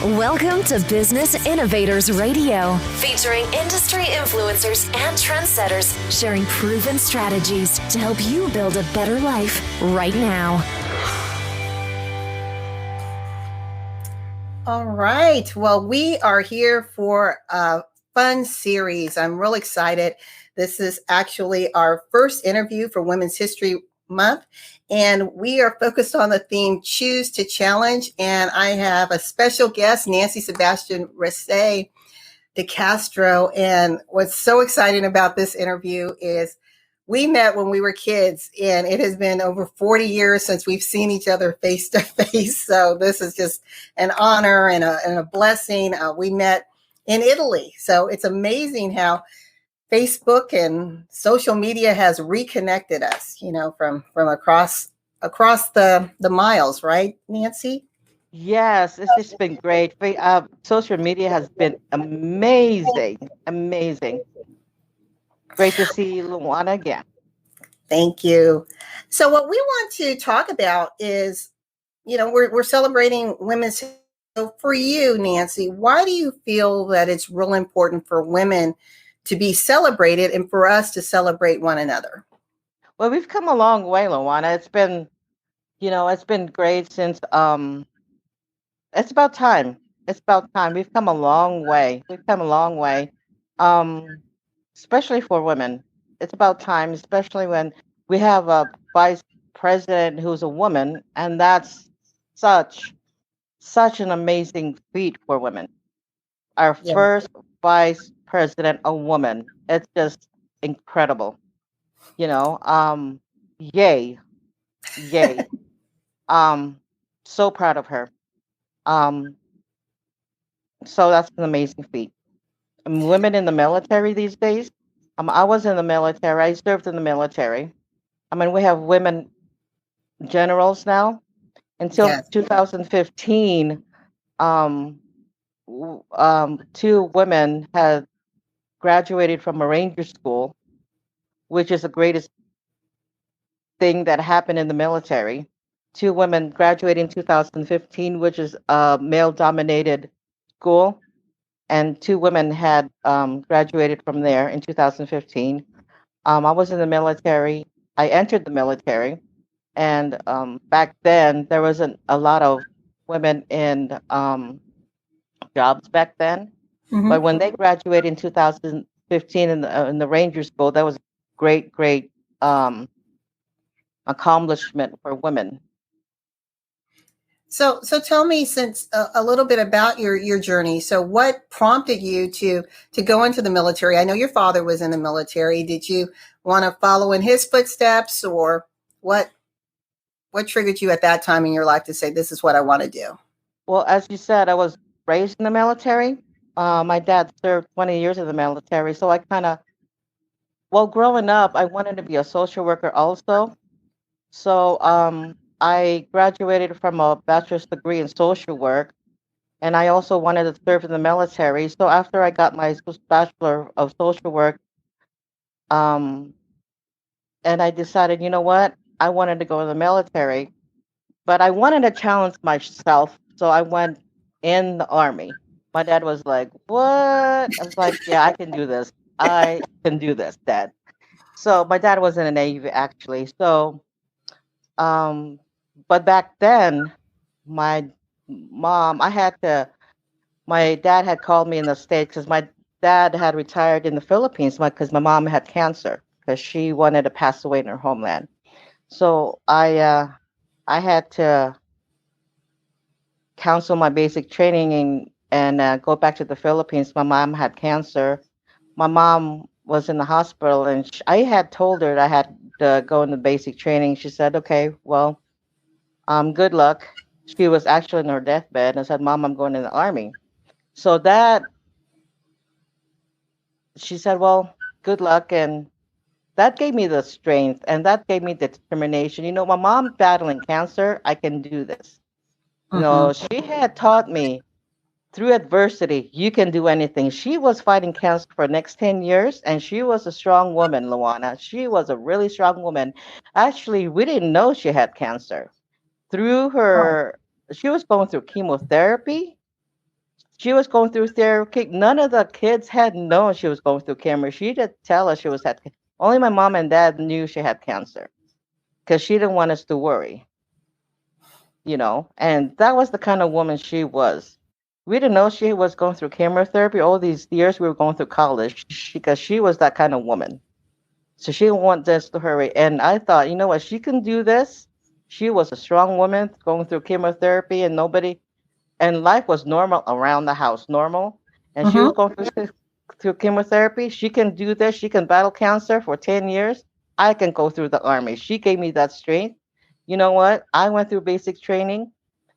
Welcome to Business Innovators Radio, featuring industry influencers and trendsetters sharing proven strategies to help you build a better life right now. All right. Well, we are here for a fun series. I'm real excited. This is actually our first interview for Women's History Month, and we are focused on the theme Choose to Challenge. And I have a special guest, Nancy Sebastian Rasay DeCastro. And what's so exciting about this interview is we met when we were kids, and it has been over 40 years since we've seen each other face to face. So this is just an honor and a blessing. We met in Italy. So it's amazing how Facebook and social media has reconnected us, from across the miles, right, Nancy? Yes, it's just been great. Social media has been amazing, amazing. Great to see Luana again. Thank you. So what we want to talk about is, we're celebrating women's. So for you, Nancy, why do you feel that it's real important for women to be celebrated and for us to celebrate one another? Well, we've come a long way, Luana. It's been great since it's about time. It's about time. We've come a long way. Especially for women. It's about time, especially when we have a vice president who's a woman, and that's such an amazing feat for women. Our first vice president, a woman. It's just incredible. Yay. So proud of her. So that's an amazing feat. Women in the military these days. I was in the military. I served in the military. We have women generals now. Until 2015, two women had graduated from a ranger school, which is the greatest thing that happened in the military. Two women graduated in 2015, which is a male-dominated school, and two women had graduated from there in 2015. I was in the military. I entered the military, and back then there wasn't a lot of women in jobs back then. Mm-hmm. But when they graduated in 2015 in the Ranger School, that was great accomplishment for women. So tell me, since a little bit about your journey. So what prompted you to go into the military? I know your father was in the military. Did you want to follow in his footsteps, or what triggered you at that time in your life to say, this is what I want to do? Well, as you said, I was raised in the military. My dad served 20 years in the military. So I growing up, I wanted to be a social worker also. So I graduated from a bachelor's degree in social work, and I also wanted to serve in the military. So after I got my Bachelor of Social Work, and I decided, you know what? I wanted to go in the military, but I wanted to challenge myself. So I went in the Army. My dad was like, what? I was like, yeah, I can do this. I can do this, Dad. So my dad was in the Navy, actually. So, but back then, my dad had called me in the States because my dad had retired in the Philippines because my mom had cancer because she wanted to pass away in her homeland. So I had to cancel my basic training and go back to the Philippines. My mom had cancer. My mom was in the hospital, and I had told her that I had to go into basic training. She said, okay, well, good luck. She was actually in her deathbed and said, Mom, I'm going in the Army. So she said, well, good luck. And that gave me the strength, and that gave me the determination. My mom battling cancer, I can do this. She had taught me through adversity, you can do anything. She was fighting cancer for the next 10 years, and she was a strong woman, Luana. She was a really strong woman. Actually, we didn't know she had cancer. She was going through chemotherapy, She was going through therapy. None of the kids had known she was going through cancer. She didn't tell us she was had. Only my mom and dad knew she had cancer because she didn't want us to worry, you know. And that was the kind of woman she was. We didn't know she was going through chemotherapy all these years we were going through college because she was that kind of woman. So she didn't want us to hurry. And I thought, you know what, she can do this. She was a strong woman going through chemotherapy and nobody, and life was normal around the house, normal. And she was Mm-hmm. going through chemotherapy. She can do this. She can battle cancer for 10 years. I can go through the army. She gave me that strength. You know what? I went through basic training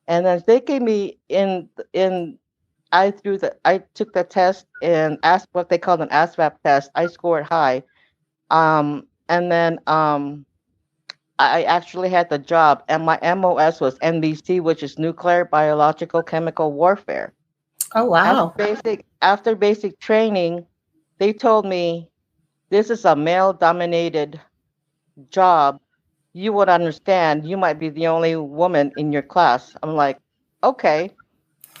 and then they gave me in I took the test and asked what they called an ASVAB test. I scored high. And then I actually had the job, and my MOS was NBC, which is nuclear biological chemical warfare. Oh, wow. After basic training, they told me this is a male dominated job. You would understand. You might be the only woman in your class. I'm like, okay,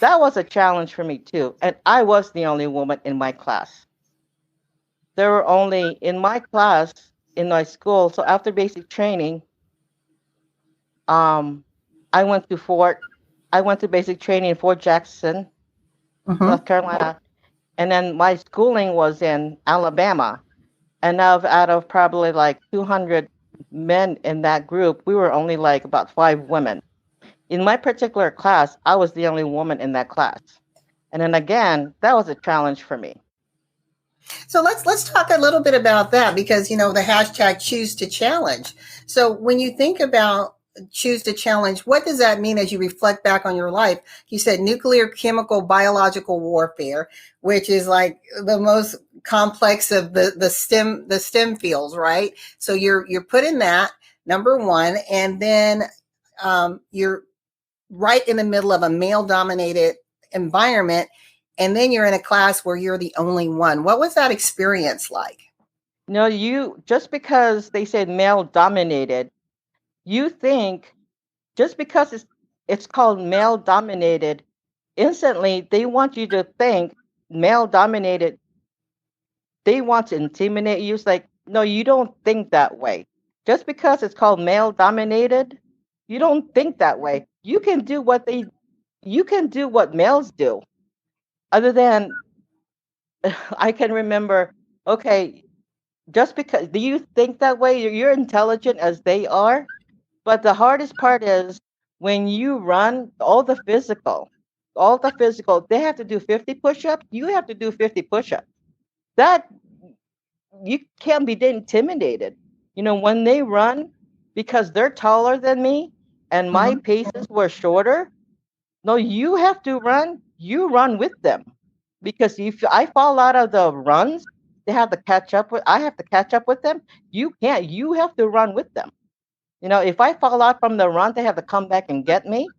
that was a challenge for me too. And I was the only woman in my class. There were only in my class in my school. So after basic training, um, I went to Fort. I went to basic training in Fort Jackson, Mm-hmm. South Carolina, and then my schooling was in Alabama. And out of probably like 200 men in that group, we were only like about 5 women. In my particular class, I was the only woman in that class. And then again, that was a challenge for me. So let's talk a little bit about that because the hashtag choose to challenge. So when you think about choose to challenge, what does that mean as you reflect back on your life? You said nuclear, chemical, biological warfare, which is like the most complex of the STEM fields, right? So you're put in that number one, and then you're right in the middle of a male dominated environment, and then you're in a class where you're the only one. What was that experience like? No, you just because they said male dominated, you think just because it's called male dominated, instantly they want you to think male dominated. They want to intimidate you. It's like, no, you don't think that way. Just because it's called male dominated, you don't think that way. You can do what males do. Other than I can remember, okay, just because do you think that way? You're intelligent as they are, but the hardest part is when you run all the physical, they have to do 50 push-ups. You have to do 50 push-ups. That you can't be intimidated. You know, when they run, because they're taller than me and my Mm-hmm. paces were shorter, no, you have to run, you run with them. Because if I fall out of the runs, they have to catch up with, I have to catch up with them. You can't, you have to run with them. You know, if I fall out from the run, they have to come back and get me.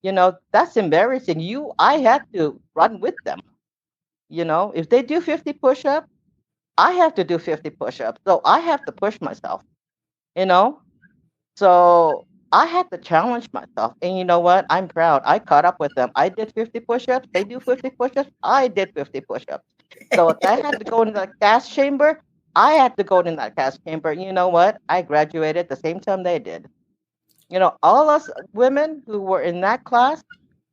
You know, that's embarrassing. I had to run with them. You know, if they do 50 push ups, I have to do 50 push-ups. So I have to push myself, you know? So I had to challenge myself. And you know what? I'm proud. I caught up with them. I did 50 push-ups. They do 50 push-ups. I did 50 push-ups. So if I had to go into the gas chamber, I had to go in that gas chamber. And you know what? I graduated the same time they did. You know, all us women who were in that class,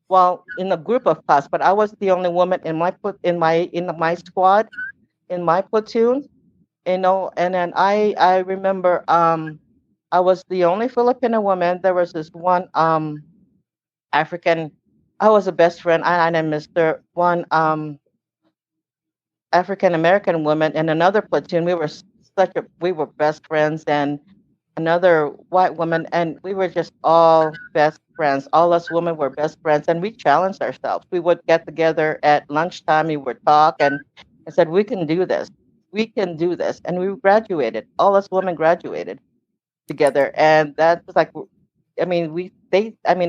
well, in a group of class, but I was the only woman in my squad, in my platoon, you know. And then I remember I was the only Filipino woman. There was this one African. I was a best friend. I and Mr. One African American woman in another platoon. We were best friends, and another white woman, and we were just all best friends. All us women were best friends, and we challenged ourselves. We would get together at lunchtime. We would talk and said, "We can do this. We can do this." And we graduated. All us women graduated together, and that was like, I mean,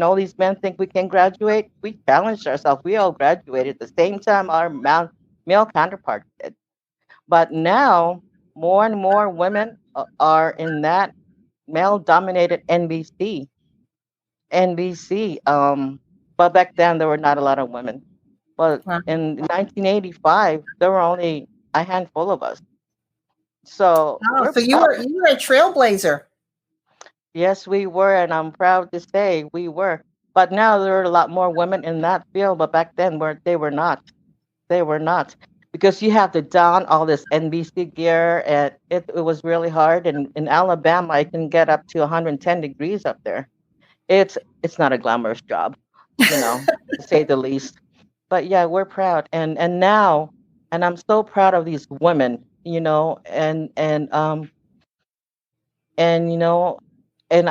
all these men think we can graduate. We challenged ourselves. We all graduated at the same time our male counterparts did. But now, more and more women are in that male-dominated NBC. But back then there were not a lot of women. But Wow. in 1985, there were only a handful of us. So Oh, we're so you proud. were a trailblazer. Yes, we were, and I'm proud to say we were. But now there are a lot more women in that field, but back then they were not. They were not. Because you have to don all this NBC gear, and it was really hard. And in Alabama, I can get up to 110 degrees up there. It's not a glamorous job, to say the least. But yeah, we're proud. And now, and I'm so proud of these women, and and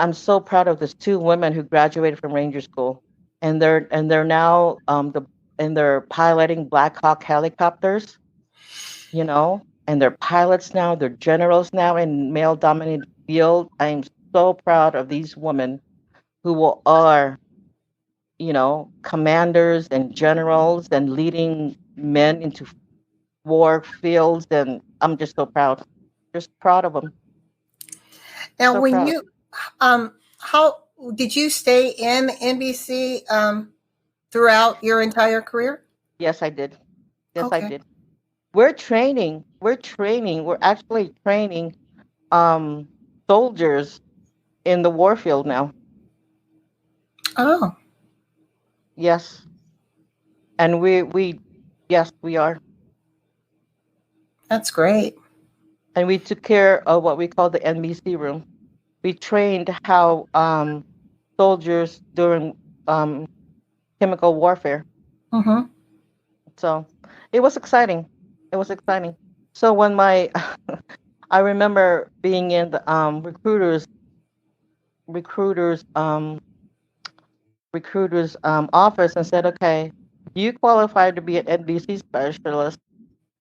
I'm so proud of these two women who graduated from Ranger School, and they're now and they're piloting Black Hawk helicopters, and they're pilots now, they're generals now in male-dominated field. I'm so proud of these women are, commanders and generals and leading men into war fields, and I'm just proud of them, Now, so when proud. you, how did you stay in NBC throughout your entire career? Yes, I did. Yes, I Okay. did. We're actually training um soldiers in the war field now. Oh, Yes. And we yes, we are. that's great. And we took care of what we call the NBC room. We trained how soldiers during um chemical warfare. Mm-hmm. So it was exciting. It was exciting. So when my I remember being in the recruiters office and said, "Okay, you qualify to be an NBC specialist."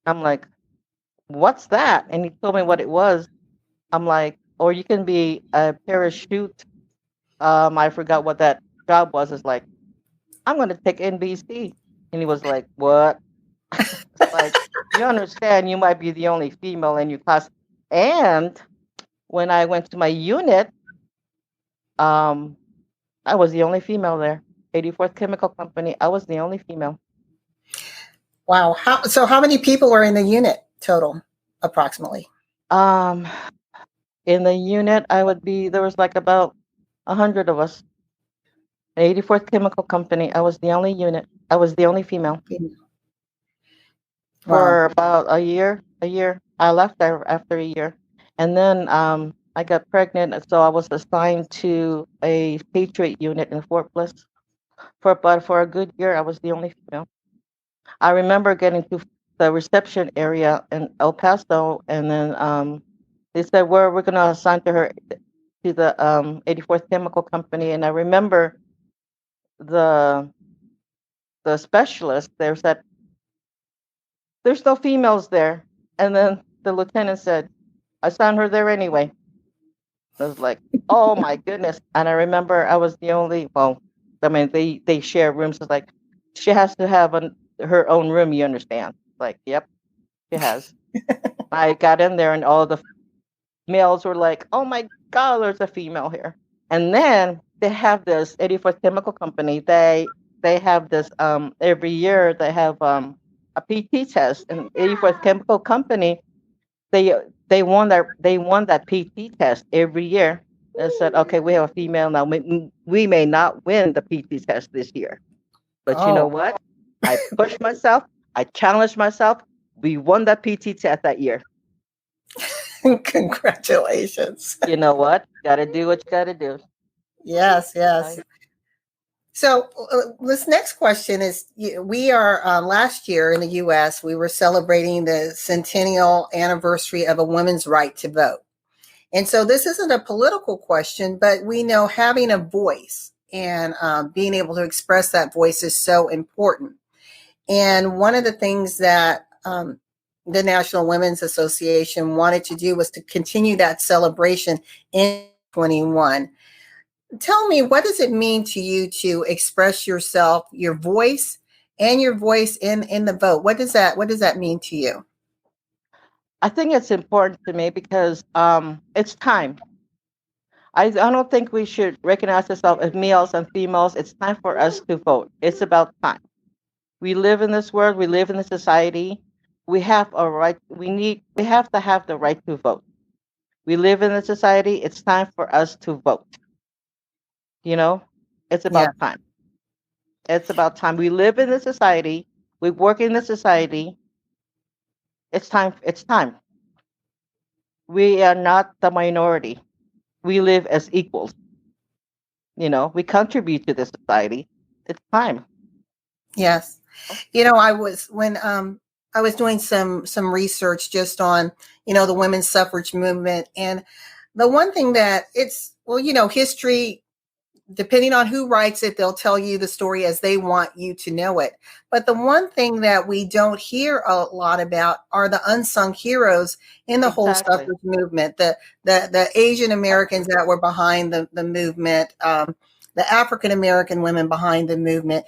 I'm like, "What's that?" And he told me what it was. I'm like, "Or you can be a parachute." I forgot what that job was. It's like, I'm going to take NBC, and he was like, "What?" It's like, you understand? You might be the only female in your class. And when I went to my unit, um, I was the only female there. 84th Chemical Company. I was the only female. Wow. How many people are in the unit total, approximately? Um, in the unit, there was like about 100 of us. 84th Chemical Company. I was the only unit. I was the only female Wow. for about a year. A year. I left there after a year, and then I got pregnant, so I was assigned to a Patriot unit in Fort Bliss. For a good year, I was the only female. I remember getting to the reception area in El Paso, and then they said, we're going to assign to her to the 84th Chemical Company." And I remember the specialist there said, "There's no females there." And then the lieutenant said, "I signed her there anyway." I was like, "Oh my goodness." And I remember I was the only, well, I mean, they share rooms. It's like, she has to have her own room, you understand? Like, yep, she has. I got in there and all the males were like, "Oh my God, there's a female here." And then they have this 84th Chemical Company. They have this every year they have a PT test, and 84th Chemical Company, they they won that PT test every year. And said, "Okay, we have a female now. We may not win the PT test this year, but you know Oh, what? I pushed myself. I challenged myself. We won that PT test that year. congratulations. You know what? Got to do what you got to do." Yes, yes. Right? So this next question is: we are last year in the U.S. we were celebrating the centennial anniversary of a woman's right to vote, and so this isn't a political question, but we know having a voice and being able to express that voice is so important. And one of the things that the National Women's Association wanted to do was to continue that celebration in 21. Tell me, what does it mean to you to express yourself, your voice, and your voice in the vote? What does that mean to you? I think it's important to me because it's time. I don't think we should recognize ourselves as males and females. It's time for us to vote. It's about time. We live in this world. We live in this society. We have a right. We have to have the right to vote. We live in a society. It's time for us to vote. You know, it's Yeah. about time. It's about time. We live in this society. We work in this society. It's time. It's time. We are not the minority. We live as equals. We contribute to this society. It's time. Yes. I was when I was doing some research just on, the women's suffrage movement, and the one thing that it's well, history, depending on who writes it, they'll tell you the story as they want you to know it. But the one thing that we don't hear a lot about are the unsung heroes in the whole Exactly. suffrage movement, the Asian Americans that were behind the movement, the African American women behind the movement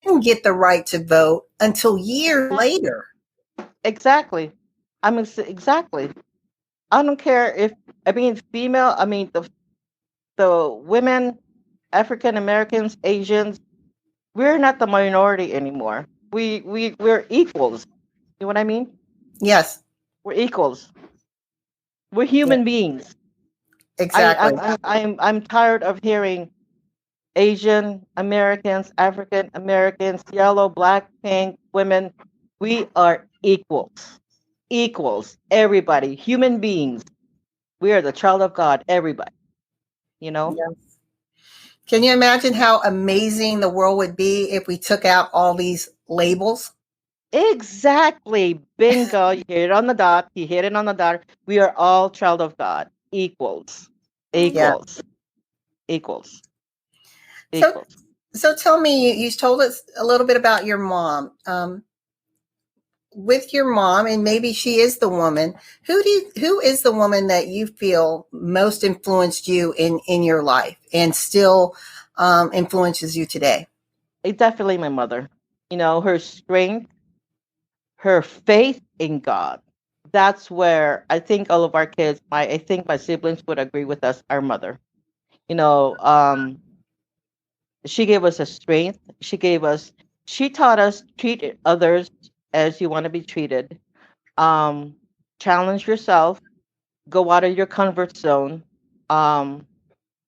didn't get the right to vote until years later. Exactly. Exactly. I don't care if female. The women, African Americans, Asians. We're not the minority anymore. We're equals. You know what I mean? Yes. We're equals. We're Yeah, human beings. exactly. I'm tired of hearing Asian Americans, African Americans, yellow, black, pink, women. We are equals. Equals. Everybody. Human beings. We are the child of God. Everybody. You know? Yeah. Can you imagine how amazing the world would be if we took out all these labels? Exactly. Bingo. You hit it on the dot. You hit it on the dot. We are all child of God. Equals. Yeah. Equals. Equals. So, Equals. so tell me, you told us a little bit about your mom. With your mom, and maybe she is the woman. Who is the woman that you feel most influenced you in your life and still influences you today? It's definitely my mother. Her strength, her faith in God. That's where I think all of our kids, I think my siblings would agree with us, our mother. You know, um, she gave us a strength. She taught us treat others as you want to be treated. Um, Challenge yourself, go out of your comfort zone. Um,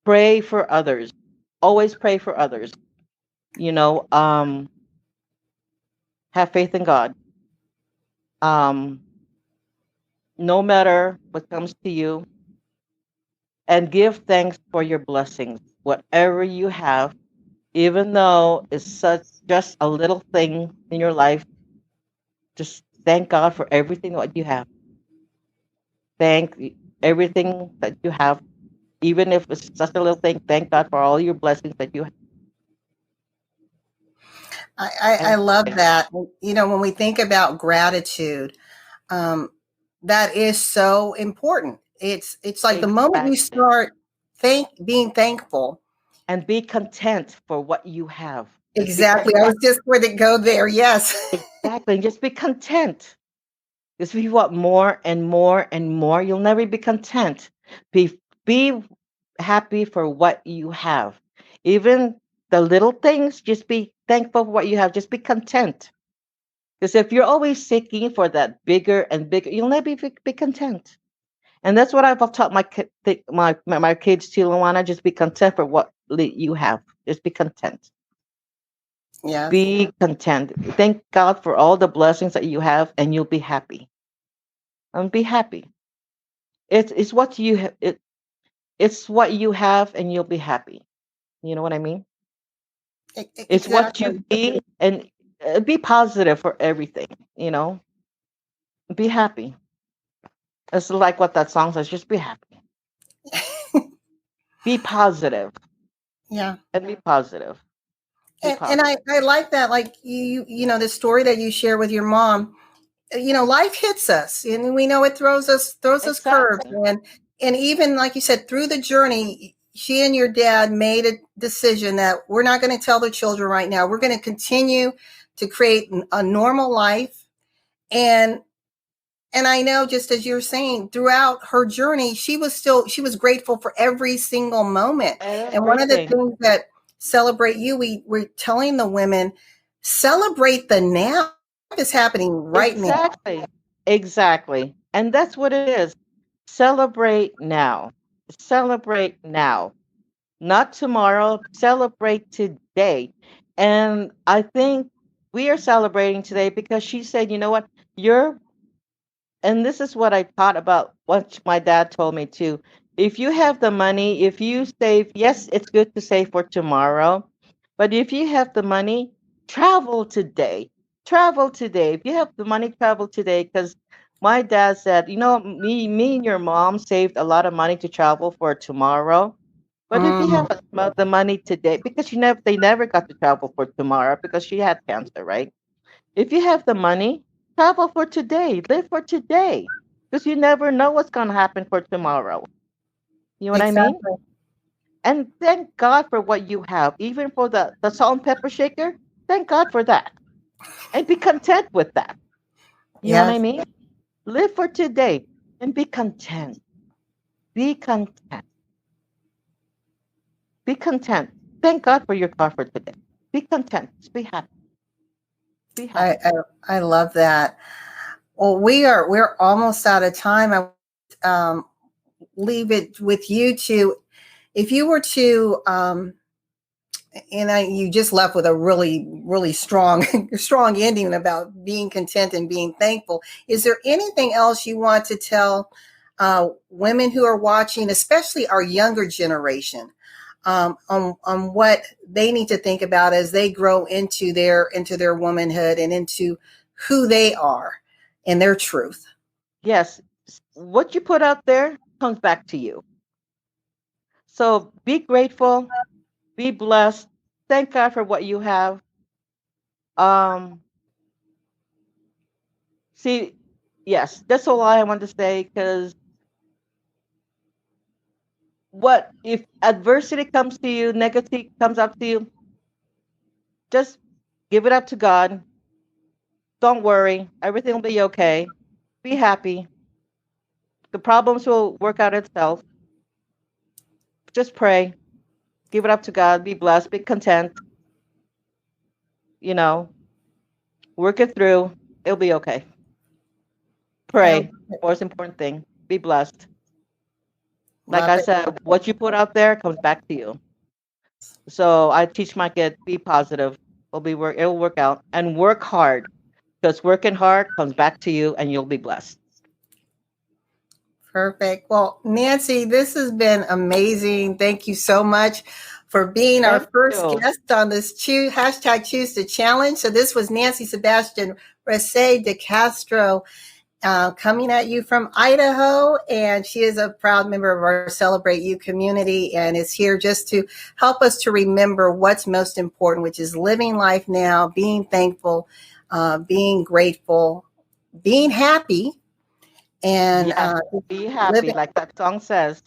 Pray for others. Always pray for others. You know, um, have faith in God. Um, no matter what comes to you, and give thanks for your blessings, whatever you have, even though it's such just a little thing in your life. Just thank God for everything that you have. Everything that you have, even if it's such a little thing. Thank God for all your blessings that you have. I And love that. When we think about gratitude, um, that is so important. It's like the moment you exactly. start being thankful. And be content for what you have. Just be Exactly. I content. was just going to go there. Yes. Exactly. And just be content. Because if you want more and more and more, you'll never be content. Be happy for what you have. Even the little things, just be thankful for what you have. Just be content. Because if you're always seeking for that bigger and bigger, you'll never be content. And that's what I've taught my kids too, Luana. Just be content for what you have. Just be content. Yes. Be content. Thank God for all the blessings that you have, and you'll be happy. And be happy. It's what you it's what you have, and you'll be happy. You know what I mean? It's what you Exactly. be, and be positive for everything. Be happy. It's like what that song says. Just be happy. Be positive, Yeah. and be positive. Be And positive. I like that. Like the story that you share with your mom, life hits us and we know it throws us curves. Exactly. And even like you said, through the journey, she and your dad made a decision that we're not going to tell the children right now. We're going to continue to create a normal life. And I know, just as you're saying, throughout her journey, she was grateful for every single moment. And one of the Everything. things that celebrate you, we're telling the women, celebrate the now. What is happening right now? Exactly. And that's what it is. Celebrate now. Celebrate now. Not tomorrow. Celebrate today. And I think we are celebrating today because she said, you know what? And this is what I thought about what my dad told me too. If you have the money, if you save, yes, it's good to save for tomorrow, but if you have the money, travel today. Travel today. If you have the money, travel today. Because my dad said, me and your mom saved a lot of money to travel for tomorrow. But if you have the money today, because they never got to travel for tomorrow because she had cancer, right? If you have the money, travel for today, live for today, because you never know what's going to happen for tomorrow. You know what I mean? Exactly. And thank God for what you have, even for the salt and pepper shaker. Thank God for that. And be content with that. You know what I Yes. mean? Live for today and be content. Be content. Be content. Thank God for your car for today. Be content. Just be happy. Be happy. I love that. Well, we're almost out of time. I leave it with you to, if you were to, you just left with a really, really strong, strong ending about being content and being thankful. Is there anything else you want to tell women who are watching, especially our younger generation, on what they need to think about as they grow into their womanhood and into who they are and their truth? Yes, what you put out there comes back to you. So be grateful, be blessed. Thank God for what you have. See, yes, that's all I want to say. Because what if adversity comes to you, negative comes up to you? Just give it up to God. Don't worry, everything will be okay. Be happy. The problems will work out itself. Just pray. Give it up to God. Be blessed. Be content. Work it through. It'll be okay. Pray. Most important thing. Be blessed. Like I said, what you put out there comes back to you. So I teach my kids, be positive. It'll work out. And work hard. Because working hard comes back to you and you'll be blessed. Perfect. Well, Nancy, this has been amazing. Thank you so much for being our first guest on this hashtag Choose to Challenge. So this was Nancy Sebastian Rasay DeCastro coming at you from Idaho. And she is a proud member of our Celebrate You community and is here just to help us to remember what's most important, which is living life now, being thankful, being grateful, being happy. And be happy, like that song says.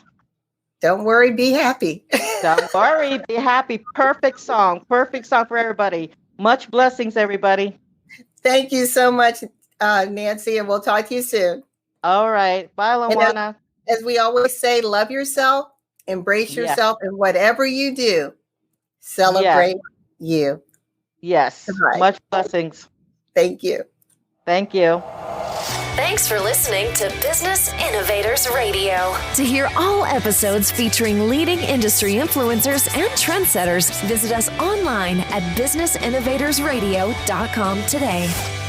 Don't worry, be happy. Don't worry, be happy. Perfect song for everybody. Much blessings, everybody. Thank you so much, Nancy, and we'll talk to you soon. All right. Bye, Luana. As we always say, love yourself, embrace yourself, and whatever you do, celebrate you. Yes. Goodbye. Much blessings. Thank you. Thank you. Thanks for listening to Business Innovators Radio. To hear all episodes featuring leading industry influencers and trendsetters, visit us online at businessinnovatorsradio.com today.